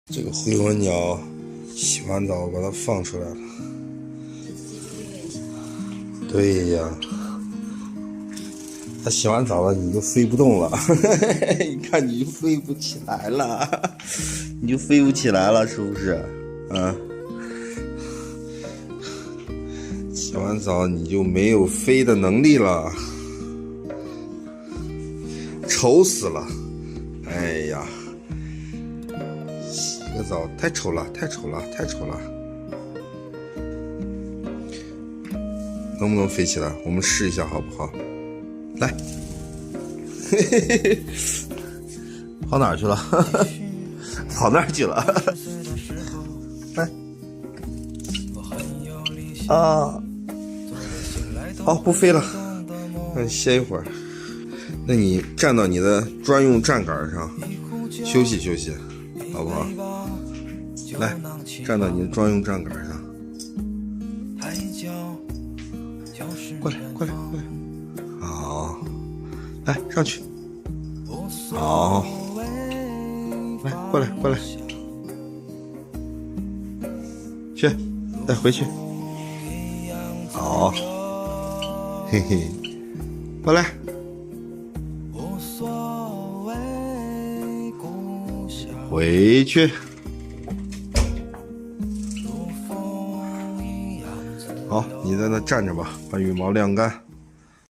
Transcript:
这个回纹鸟洗完澡把它放出来了。对呀，它洗完澡了，你就飞不动了。你看你就飞不起来了，你就飞不起来了，是不是？啊，洗完澡你就没有飞的能力了，丑死了！哎呀。洗个澡太丑了，太丑了，太丑了！能不能飞起来？我们试一下好不好？来，嘿嘿嘿，跑哪儿去了？跑那儿去了？来，啊，好，不飞了，歇一会儿。那你站到你的专用站杆上休息休息。好不好？来，站到你的专用站杆上。过来，过来，过来。好，来上去。好，来，过来，过来。去，再回去。好，嘿嘿，过来。回去。好，你在那站着吧，把羽毛晾干。